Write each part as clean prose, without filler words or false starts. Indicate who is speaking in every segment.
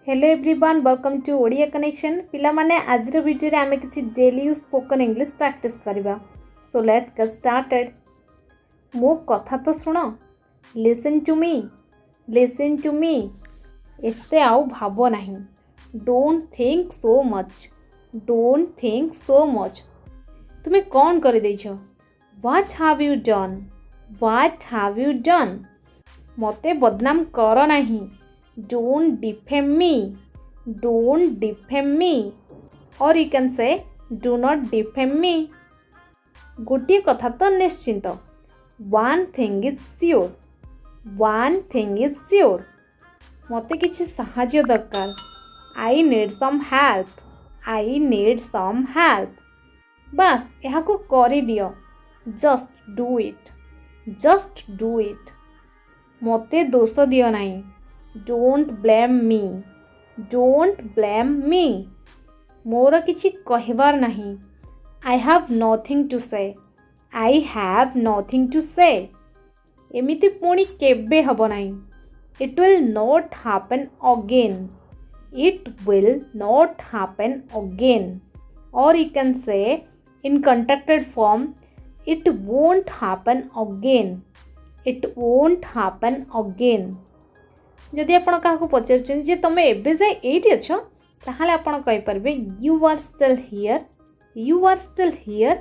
Speaker 1: Hello everyone welcome to Odia connection पिला माने आज वीडियो रे आमे किछि daily use spoken English practice करबा। So let's get started. मो कथा तो सुनो, लिसन टू मी एते आउ भाबो नहीं। डोंट थिंक सो मच तुम्हें कौन कर देइछो? व्हाट हैव यू डन मते बदनाम करो नहीं। Don't defame me or you can say do not defame me। गोटे कथा तो निश्चिंत। one thing is sure मते किछि सहाय्य दरकार। I need some help बस यहाँ को करी दियो। just do it मते दोष दियो नहीं। Don't blame me मोर किछि कहबार नहीं। I have nothing to say एमिति पुणी केबे हबो नहीं। It will not happen again or you can say in contracted form it won't happen again जदि आपण काहको पचारछन जे तमे एबे जाय एठी अछो ताहाले आपण कहि परबे यू आर स्टिल हियर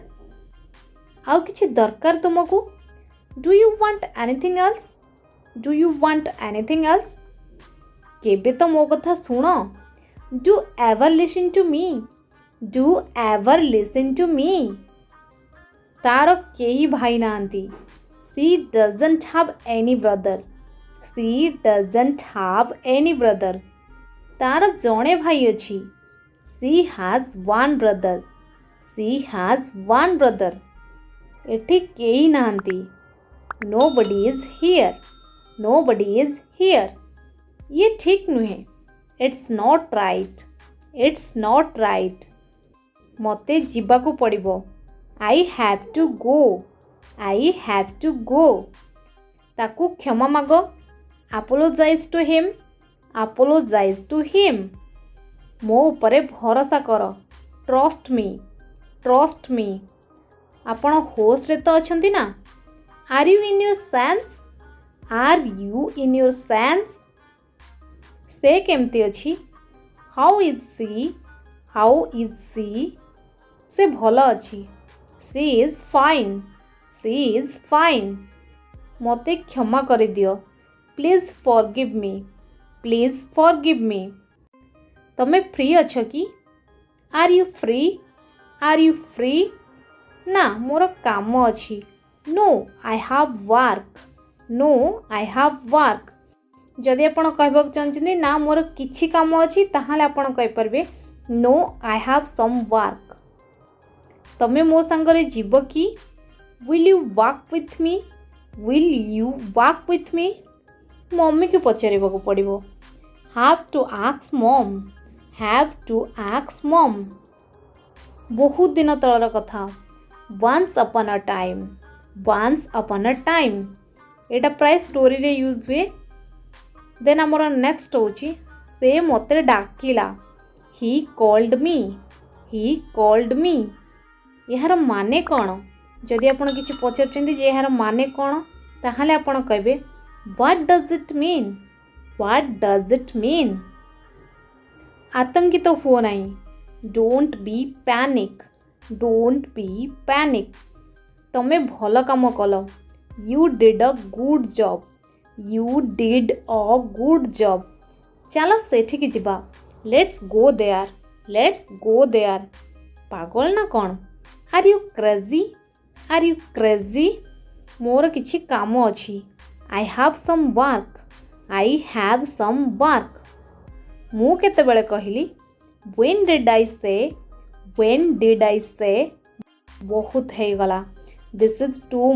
Speaker 1: आउ किछि दरकार तुमको। Do you want anything else केबे तो मो कथा सुनो। Do ever listen to me तारो केही भाई नांती। She doesn't have any brother तार जणे भाई अछि। सी हैज वन ब्रदर एठी केही नांती। नोबडी इज हियर ये ठीक नुहे। इट्स नॉट राइट मते जिबाकू पड़िबो। आई हैव टू गो ताकू क्षमा मागो। apologize to him मो उपरे भरोसा करो। ट्रस्ट मी आपण होश रे तो अछंती ना। Are you in your sense से केमती अछि। हाउ इज सी से भलो अछि। सी इज फाइन मते क्षमा कर दियो। प्लीज फॉरगिव मी तमे फ्री अच्छो कि? आर यू फ्री ना मोर काम अच्छी। नो आई हैव वर्क जदि आपण कहबाक चाहछिन ना मोर किछि काम अच्छी ताहाले आपण कहि परबे no I have some work. तमे मो संगरे जीव कि? Will you walk with me mummy को पचारिबाकू पड़िबो। हैव टू आस्क मॉम बहुत दिन तलर कथा। वंस अपन अ टाइम एटा प्राय स्टोरी रे यूज हुए। देन हमर नेक्स्ट होची से मते डाकिला। ही कॉल्ड मी यार माने कोन? जदि आपण किछि पचारचंदी जे यार माने कोन ताहाले आपण कहबे What does it mean? आतंकित तो हुओ नहीं। Don't be panic तमे भल काम कल। You did a good job चलो सेठी की जिबा। Let's go there पागल ना कौन? Are you crazy मोर किछि काम अछि। I have some work मु केतेबेले कहली। when did I say बहुत है गला। this is too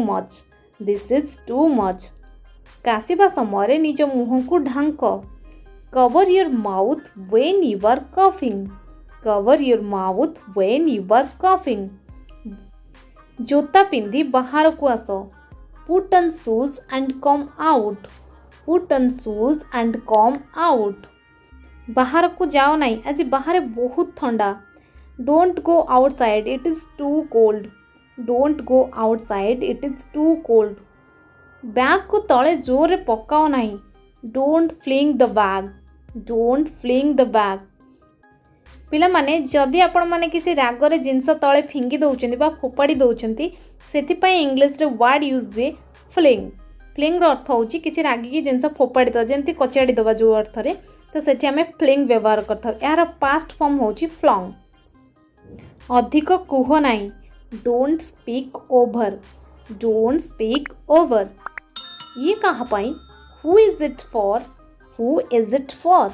Speaker 1: much कासिबा समय निज मुह को ढांक। cover your mouth when you are coughing जोता पिंदी बाहर को आस। Put on shoes and come out बाहर को जाओ नहीं, आज बाहर बहुत ठंडा। Don't go outside, it is too cold. Don't go outside, it is too cold. Bag को तले जोर रे पकाओ नहीं। Don't fling the bag. Don't fling the bag. पिला माने जदि आपण माने किसी रागरे जिनस तले फिंगी दउचंती बा फोपाड़ी दउचंती, सेथिपाई इंग्लिश रे वर्ड यूज हुए फ्लिंग। फ्लिंग रो अर्थ होची किसी रागिकी जिनस फोपाड़ी दवा, जेमती कचाड़ी दवा जो अर्थ रे, तो सेठी आमे फ्लिंग व्यवहार करथाउ। यार पास्ट फॉर्म होची फ्लॉन्ग। अधिक कुह नाही। Don't speak over. Don't speak over. ये कहाँ पाई? Who is it for? Who is it for?